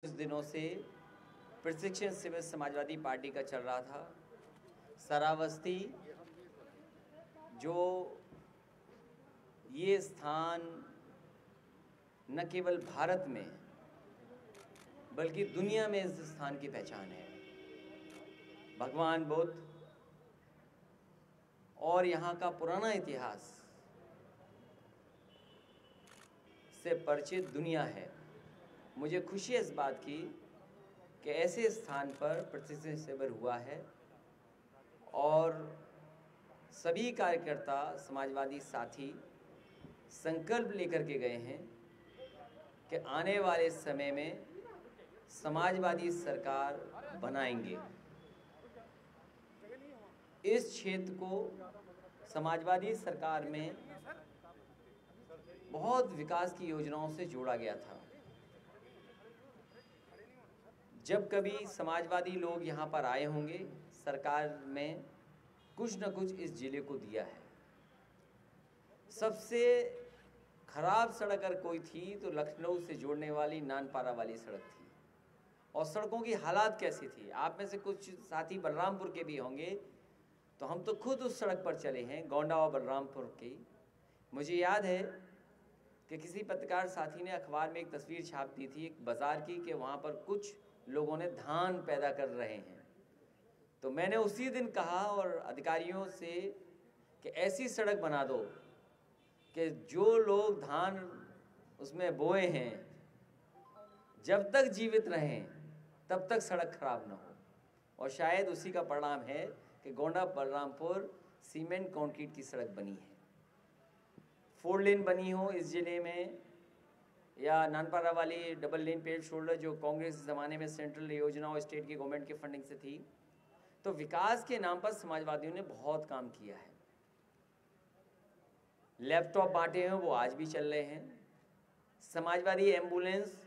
कुछ दिनों से प्रशिक्षण शिविर समाजवादी पार्टी का चल रहा था। श्रावस्ती जो ये स्थान न केवल भारत में बल्कि दुनिया में इस स्थान की पहचान है। भगवान बुद्ध और यहाँ का पुराना इतिहास से परिचित दुनिया है। मुझे खुशी है इस बात की कि ऐसे स्थान पर प्रशिक्षण शिविर हुआ है और सभी कार्यकर्ता समाजवादी साथी संकल्प लेकर के गए हैं कि आने वाले समय में समाजवादी सरकार बनाएंगे। इस क्षेत्र को समाजवादी सरकार में बहुत विकास की योजनाओं से जोड़ा गया था। जब कभी समाजवादी लोग यहाँ पर आए होंगे, सरकार में कुछ न कुछ इस जिले को दिया है। सबसे खराब सड़क अगर कोई थी तो लखनऊ से जोड़ने वाली नानपारा वाली सड़क थी। और सड़कों की हालात कैसी थी, आप में से कुछ साथी बलरामपुर के भी होंगे, तो हम तो खुद उस सड़क पर चले हैं, गोंडा और बलरामपुर की। मुझे याद है कि किसी पत्रकार साथी ने अखबार में एक तस्वीर छाप दी थी एक बाज़ार की कि वहाँ पर कुछ लोगों ने धान पैदा कर रहे हैं। तो मैंने उसी दिन कहा और अधिकारियों से कि ऐसी सड़क बना दो कि जो लोग धान उसमें बोए हैं जब तक जीवित रहें तब तक सड़क खराब ना हो। और शायद उसी का परिणाम है कि गोंडा बलरामपुर सीमेंट कंक्रीट की सड़क बनी है। 4 लेन बनी हो इस जिले में, या नानपारा वाली डबल लेन पेड शोल्डर जो कांग्रेस के ज़माने में सेंट्रल योजना और स्टेट की गवर्नमेंट की फंडिंग से थी। तो विकास के नाम पर समाजवादियों ने बहुत काम किया है। लैपटॉप बांटे हैं, वो आज भी चल रहे हैं। समाजवादी एम्बुलेंस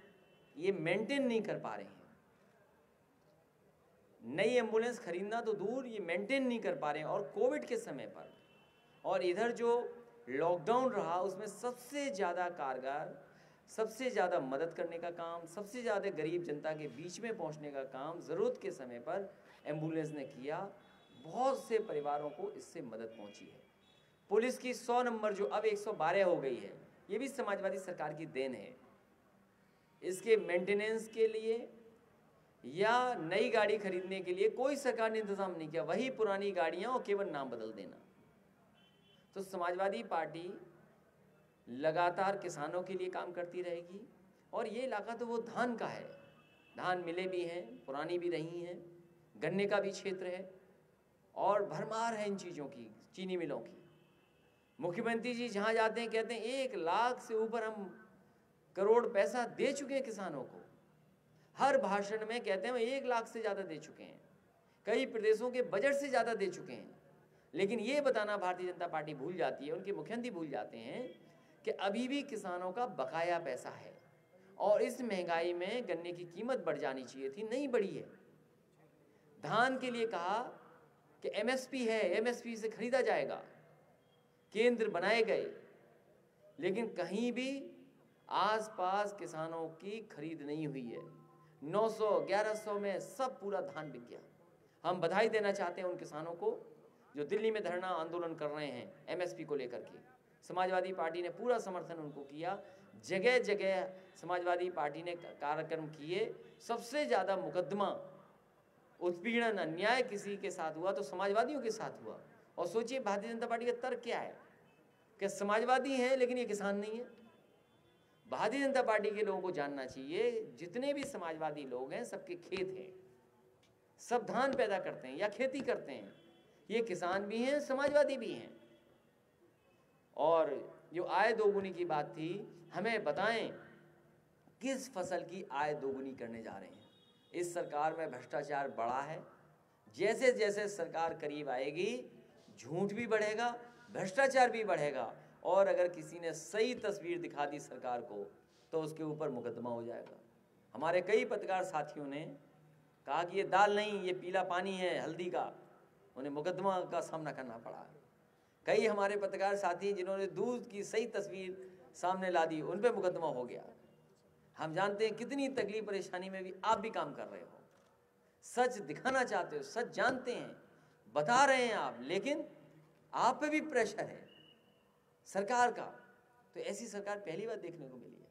ये मेंटेन नहीं कर पा रहे हैं। नई एम्बुलेंस खरीदना तो दूर, ये मेंटेन नहीं कर पा रहे हैं। और कोविड के समय पर और इधर जो लॉकडाउन रहा उसमें सबसे ज़्यादा कारगर, सबसे ज़्यादा मदद करने का काम, सबसे ज़्यादा गरीब जनता के बीच में पहुंचने का काम ज़रूरत के समय पर एम्बुलेंस ने किया। बहुत से परिवारों को इससे मदद पहुंची है। पुलिस की 100 नंबर जो अब 112 हो गई है, ये भी समाजवादी सरकार की देन है। इसके मेंटेनेंस के लिए या नई गाड़ी खरीदने के लिए कोई सरकार ने इंतज़ाम नहीं किया, वही पुरानी गाड़ियाँ और केवल नाम बदल देना। तो समाजवादी पार्टी लगातार किसानों के लिए काम करती रहेगी। और ये इलाका तो वो धान का है, धान मिलें भी हैं, पुरानी भी रही हैं, गन्ने का भी क्षेत्र है और भरमार है इन चीज़ों की, चीनी मिलों की। मुख्यमंत्री जी जहाँ जाते हैं कहते हैं 1 लाख से ऊपर हम करोड़ पैसा दे चुके हैं किसानों को। हर भाषण में कहते हैं 1 लाख से ज़्यादा दे चुके हैं, कई प्रदेशों के बजट से ज़्यादा दे चुके हैं। लेकिन ये बताना भारतीय जनता पार्टी भूल जाती है, उनके मुख्यमंत्री भूल जाते हैं कि अभी भी किसानों का बकाया पैसा है। और इस महंगाई में गन्ने की कीमत बढ़ जानी चाहिए थी, नहीं बढ़ी है। धान के लिए कहा कि एमएसपी है, एमएसपी से खरीदा जाएगा, केंद्र बनाए गए, लेकिन कहीं भी आसपास किसानों की खरीद नहीं हुई है। 900-1100 में सब पूरा धान बिक गया। हम बधाई देना चाहते हैं उन किसानों को जो दिल्ली में धरना आंदोलन कर रहे हैं एमएसपी को लेकर के। समाजवादी पार्टी ने पूरा समर्थन उनको किया। जगह जगह समाजवादी पार्टी ने कार्यक्रम किए। सबसे ज़्यादा मुकदमा, उत्पीड़न, अन्याय किसी के साथ हुआ तो समाजवादियों के साथ हुआ। और सोचिए भारतीय जनता पार्टी का तर्क क्या है कि समाजवादी हैं लेकिन ये किसान नहीं है। भारतीय जनता पार्टी के लोगों को जानना चाहिए जितने भी समाजवादी लोग हैं सबके खेत हैं, सब धान पैदा करते हैं या खेती करते हैं। ये किसान भी हैं, समाजवादी भी हैं। और जो आय दोगुनी की बात थी, हमें बताएं किस फसल की आय दोगुनी करने जा रहे हैं। इस सरकार में भ्रष्टाचार बढ़ा है। जैसे जैसे सरकार करीब आएगी झूठ भी बढ़ेगा, भ्रष्टाचार भी बढ़ेगा। और अगर किसी ने सही तस्वीर दिखा दी सरकार को तो उसके ऊपर मुकदमा हो जाएगा। हमारे कई पत्रकार साथियों ने कहा कि ये दाल नहीं, ये पीला पानी है हल्दी का, उन्हें मुकदमा का सामना करना पड़ा। कई हमारे पत्रकार साथी जिन्होंने दूध की सही तस्वीर सामने ला दी, उन पे मुकदमा हो गया। हम जानते हैं कितनी तकलीफ परेशानी में भी आप भी काम कर रहे हो, सच दिखाना चाहते हो, सच जानते हैं, बता रहे हैं आप, लेकिन आप पे भी प्रेशर है सरकार का। तो ऐसी सरकार पहली बार देखने को मिली है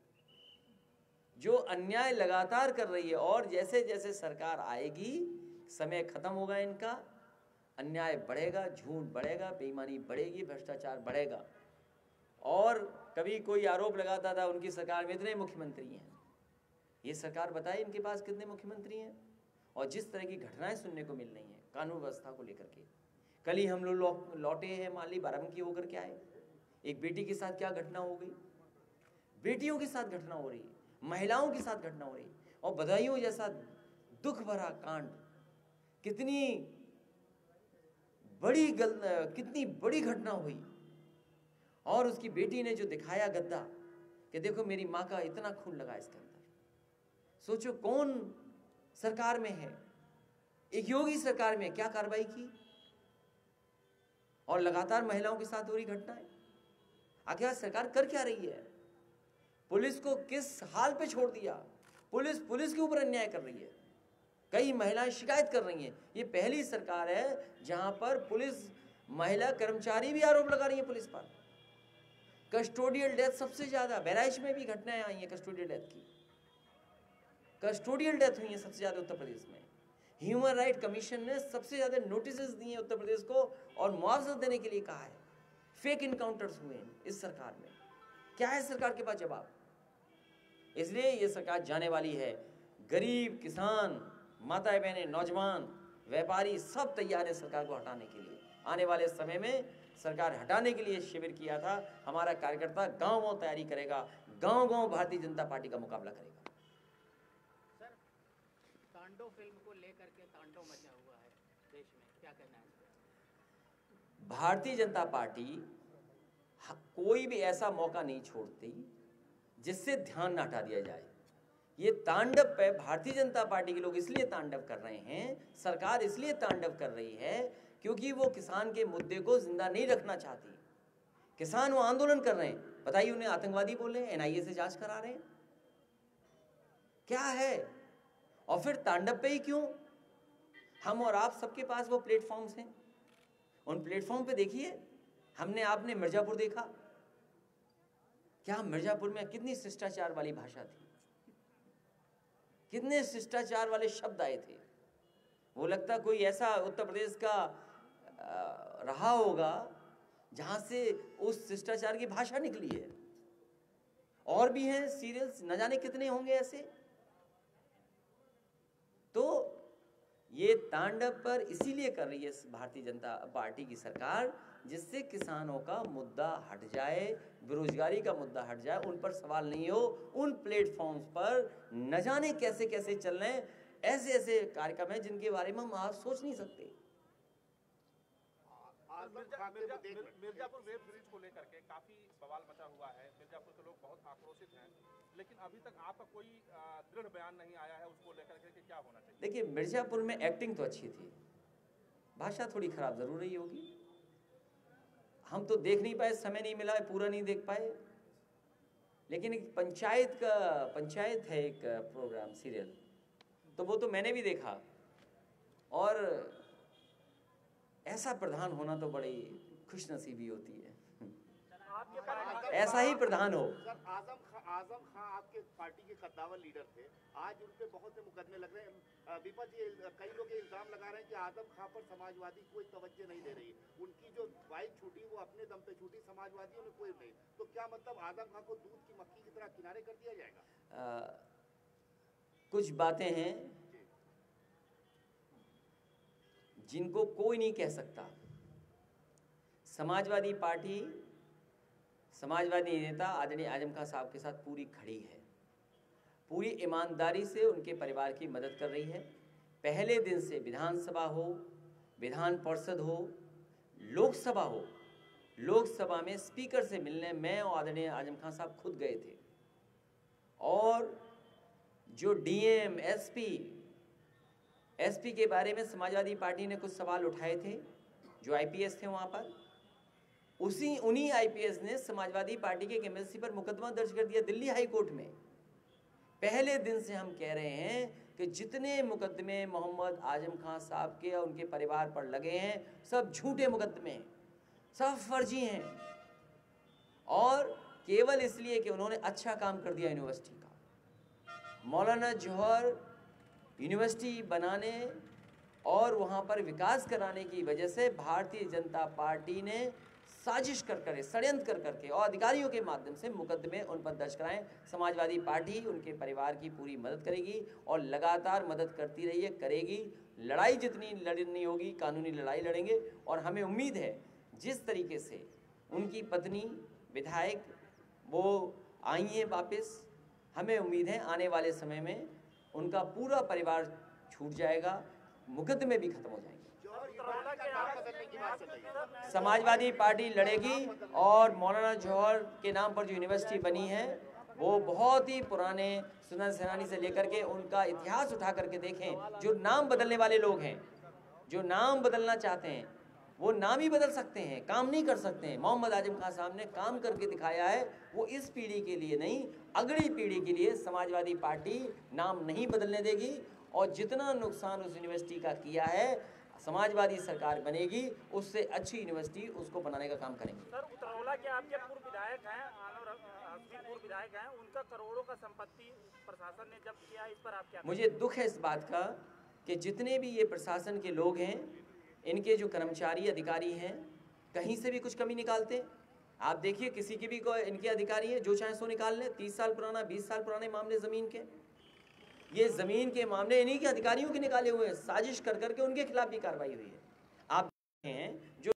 जो अन्याय लगातार कर रही है। और जैसे जैसे सरकार आएगी, समय खत्म होगा इनका, अन्याय बढ़ेगा, झूठ बढ़ेगा, बेईमानी बढ़ेगी, भ्रष्टाचार बढ़ेगा। और कभी कोई आरोप लगाता था उनकी सरकार में इतने मुख्यमंत्री हैं, ये सरकार बताए इनके पास कितने मुख्यमंत्री हैं। और जिस तरह की घटनाएं सुनने को मिल रही हैं कानून व्यवस्था को लेकर के, कल ही हम लोग लौटे हैं मान ली बाराबंकी होकर के आए, एक बेटी के साथ क्या घटना हो गई, बेटियों के साथ घटना हो रही है, महिलाओं के साथ घटना हो रही है। और बदायूं जैसा दुख भरा कांड, कितनी बड़ी घटना हुई, और उसकी बेटी ने जो दिखाया गद्दा कि देखो मेरी माँ का इतना खून लगा इसके अंदर। सोचो कौन सरकार में है, एक योगी सरकार में क्या कार्रवाई की। और लगातार महिलाओं के साथ हो रही घटनाएं, आखिर सरकार कर क्या रही है? पुलिस को किस हाल पे छोड़ दिया? पुलिस के ऊपर अन्याय कर रही है, कई महिलाएं शिकायत कर रही हैं। ये पहली सरकार है जहां पर पुलिस महिला कर्मचारी भी आरोप लगा रही है पुलिस पर। कस्टोडियल डेथ सबसे ज्यादा, बहराइच में भी घटनाएं आई हैं कस्टोडियल डेथ की, कस्टोडियल डेथ हुई है सबसे ज्यादा उत्तर प्रदेश में। ह्यूमन राइट कमीशन ने सबसे ज्यादा नोटिस दिए उत्तर प्रदेश को और मुआवजा देने के लिए कहा है। फेक इनकाउंटर्स हुए हैं इस सरकार में, क्या है सरकार के पास जवाब? इसलिए ये सरकार जाने वाली है। गरीब, किसान, माताएं बहनें, नौजवान, व्यापारी सब तैयार है सरकार को हटाने के लिए। आने वाले समय में सरकार हटाने के लिए शिविर किया था हमारा कार्यकर्ता, गांव तैयारी करेगा, गांव भारतीय जनता पार्टी का मुकाबला करेगा। सर, तांडव फिल्म को लेकर के तांडव मचा हुआ है देश में, क्या कहना है? भारतीय जनता पार्टी कोई भी ऐसा मौका नहीं छोड़ती जिससे ध्यान न हटा दिया जाए। ये तांडव पे भारतीय जनता पार्टी के लोग इसलिए तांडव कर रहे हैं, सरकार इसलिए तांडव कर रही है क्योंकि वो किसान के मुद्दे को जिंदा नहीं रखना चाहती। किसान वो आंदोलन कर रहे हैं, बताइए उन्हें आतंकवादी बोल रहे हैं, एनआईए से जांच करा रहे हैं, क्या है? और फिर तांडव पे ही क्यों? हम और आप सबके पास वो प्लेटफॉर्म्स हैं, उन प्लेटफॉर्म पे देखिए। हमने आपने मिर्जापुर देखा, क्या मिर्जापुर में कितनी शिष्टाचार वाली भाषा थी, कितने शिष्टाचार वाले शब्द आए थे। वो लगता कोई ऐसा उत्तर प्रदेश का रहा होगा जहां से उस शिष्टाचार की भाषा निकली है। और भी हैं सीरियल्स, न जाने कितने होंगे ऐसे। तो ये तांडव पर इसीलिए कर रही है भारतीय जनता पार्टी की सरकार, जिससे किसानों का मुद्दा हट जाए, बेरोजगारी का मुद्दा हट जाए, उन पर सवाल नहीं हो। उन प्लेटफॉर्म्स पर न जाने कैसे कैसे चल रहे हैं ऐसे ऐसे कार्यक्रम हैं जिनके बारे में हम आज सोच नहीं सकते। मिर्जापुर वेब सीरीज को लेकर के काफी बवाल मचा हुआ है, मिर्जापुर के लोग बहुत आक्रोशित हैं, लेकिन अभी तक आपका कोई दृढ़ बयान नहीं आया है उसको लेकर के कि क्या होना चाहिए। देखिए, मिर्जापुर में एक्टिंग तो अच्छी थी, भाषा थोड़ी खराब जरूर रही होगी, हम तो देख नहीं पाए, समय नहीं मिला, पूरा नहीं देख पाए। लेकिन एक पंचायत है एक प्रोग्राम सीरियल, तो वो तो मैंने भी देखा। और ऐसा प्रधान होना तो बड़ी खुशनसीबी होती है, ऐसा ही प्रधान हो। सर, आजम खां आपके पार्टी के कद्दावर लीडर थे, आज उन पे बहुत से मुकदमे लग रहे हैं। विपक्ष कई लोग इल्जाम लगा रहे हैं कि आजम खां पर समाजवादी कोई तवज्जो नहीं दे रही, उनकी जो वाइफ छूटी वो अपने दम पे छूटी, समाजवादियों ने कोई नहीं। तो क्या मतलब आजम खां को दूध की मक्खी की तरह किनारे कर दिया जाएगा? कुछ बातें हैं जिनको कोई नहीं कह सकता। समाजवादी पार्टी, समाजवादी नेता आदरणीय आजम खां साहब के साथ पूरी खड़ी है, पूरी ईमानदारी से उनके परिवार की मदद कर रही है। पहले दिन से विधानसभा हो, विधान परिषद हो, लोकसभा हो, लोकसभा में स्पीकर से मिलने मैं और आदरणीय आजम खां साहब खुद गए थे। और जो डीएम, एसपी के बारे में समाजवादी पार्टी ने कुछ सवाल उठाए थे, जो आईपीएस थे वहाँ पर, उन्हीं आईपीएस ने समाजवादी पार्टी के एक एमएलसी पर मुकदमा दर्ज कर दिया दिल्ली हाई कोर्ट में पहले दिन से हम कह रहे हैं कि जितने मुकदमे मोहम्मद आजम खान साहब के और उनके परिवार पर लगे हैं सब झूठे मुकदमे हैं, सब फर्जी हैं, और केवल इसलिए कि उन्होंने अच्छा काम कर दिया यूनिवर्सिटी का। मौलाना जौहर यूनिवर्सिटी बनाने और वहाँ पर विकास कराने की वजह से भारतीय जनता पार्टी ने साजिश कर षड्यंत्र कर करके और अधिकारियों के माध्यम से मुकदमे उन पर दर्ज कराएं। समाजवादी पार्टी उनके परिवार की पूरी मदद करेगी और लगातार मदद करती रही है, करेगी। लड़ाई जितनी लड़नी होगी कानूनी लड़ाई लड़ेंगे, और हमें उम्मीद है जिस तरीके से उनकी पत्नी विधायक वो आई हैं वापस, हमें उम्मीद है आने वाले समय में उनका पूरा परिवार छूट जाएगा, मुकदमे भी खत्म हो जाएंगे। समाजवादी पार्टी लड़ेगी, और मौलाना जौहर के नाम पर जो यूनिवर्सिटी बनी है वो बहुत ही पुराने सुनन सेनानी से लेकर के उनका इतिहास उठा करके देखें। जो नाम बदलने वाले लोग हैं, जो नाम बदलना चाहते हैं, वो नाम ही बदल सकते हैं, काम नहीं कर सकते हैं। मोहम्मद आजम खान साहब ने काम करके दिखाया है, वो इस पीढ़ी के लिए नहीं अगली पीढ़ी के लिए समाजवादी पार्टी नाम नहीं बदलने देगी, और जितना नुकसान उस यूनिवर्सिटी का किया है समाजवादी सरकार बनेगी उससे अच्छी यूनिवर्सिटी उसको बनाने का काम करेंगे। सर, उतरौला के आपके पूर्व विधायक हैं, पूर्व विधायक हैं, उनका करोड़ों का संपत्ति प्रशासन ने जब्त किया, इस पर आप क्या? मुझे दुख है इस बात का कि जितने भी ये प्रशासन के लोग हैं, इनके जो कर्मचारी अधिकारी हैं, कहीं से भी कुछ कमी निकालते हैं। आप देखिए किसी की भी कोई इनके अधिकारी हैं जो चाहे सो निकाल लें। 30 साल पुराना 20 साल पुराने मामले ज़मीन के, ये ज़मीन के मामले इन्हीं के अधिकारियों के निकाले हुए हैं। साजिश कर करके उनके खिलाफ भी कार्रवाई हुई है। आप देखें हैं जो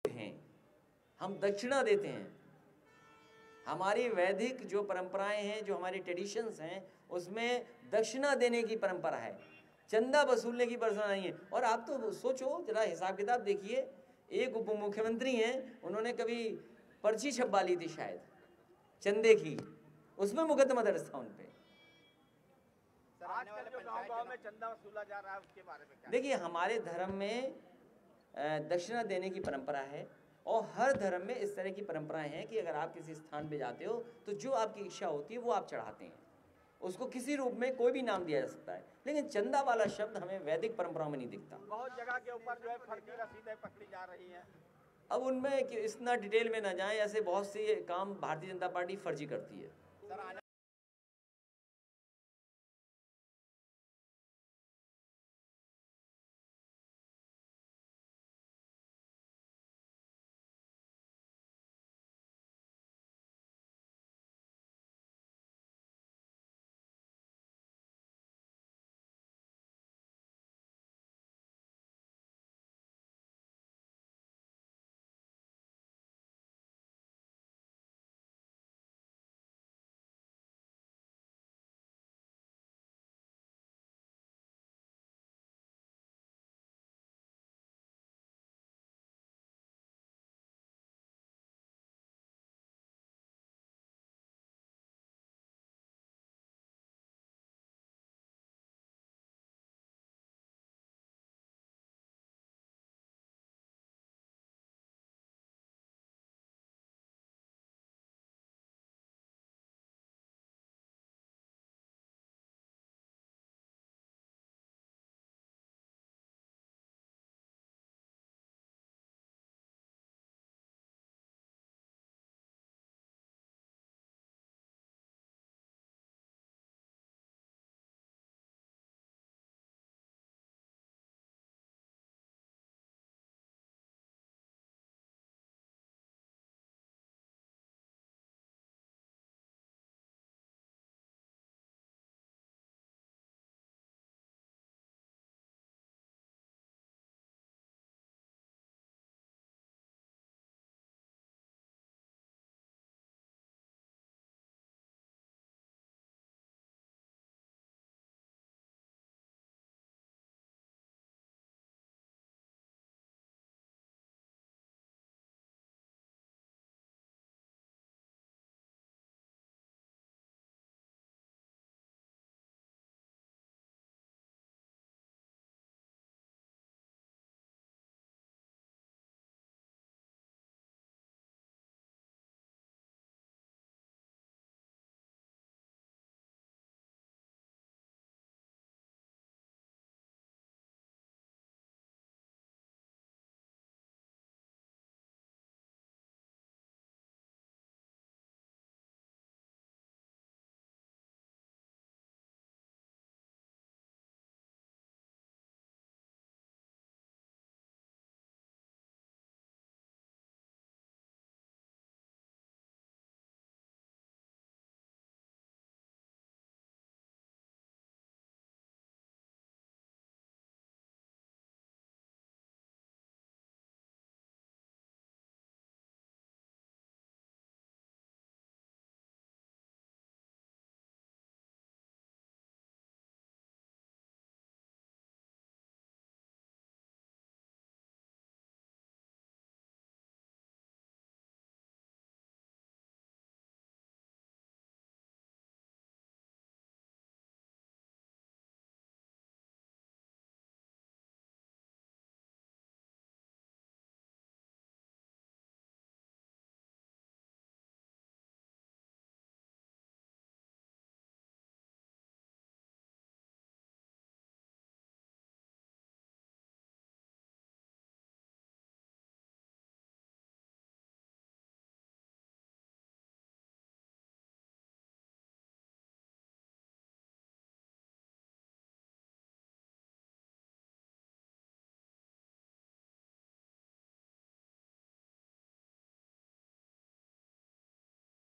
हैं, हम दक्षिणा देते हैं। हमारी वैदिक जो परंपराएं हैं, जो हमारी ट्रेडिशंस हैं, उसमें दक्षिणा देने की परंपरा है, चंदा वसूलने की परंपरा नहीं है। और आप तो सोचो जरा, हिसाब किताब देखिए, एक उप मुख्यमंत्री हैं, उन्होंने कभी पर्ची छपवा ली थी शायद चंदे की, उसमें मुकदमा दर्ज था उन पे। आजकल जो गांव-गांव में चंदा वसूला जा रहा है उसके बारे में क्या? देखिए, हमारे धर्म में दक्षिणा देने की परंपरा है, और हर धर्म में इस तरह की परंपराएं हैं कि अगर आप किसी स्थान पे जाते हो तो जो आपकी इच्छा होती है वो आप चढ़ाते हैं। उसको किसी रूप में कोई भी नाम दिया जा सकता है, लेकिन चंदा वाला शब्द हमें वैदिक परंपरा में नहीं दिखता। बहुत जगह के ऊपर जो है फर्जी रसीदें पकड़ी जा रही हैं। अब उनमें इतना डिटेल में ना जाएं, ऐसे बहुत से काम भारतीय जनता पार्टी फर्जी करती है। सर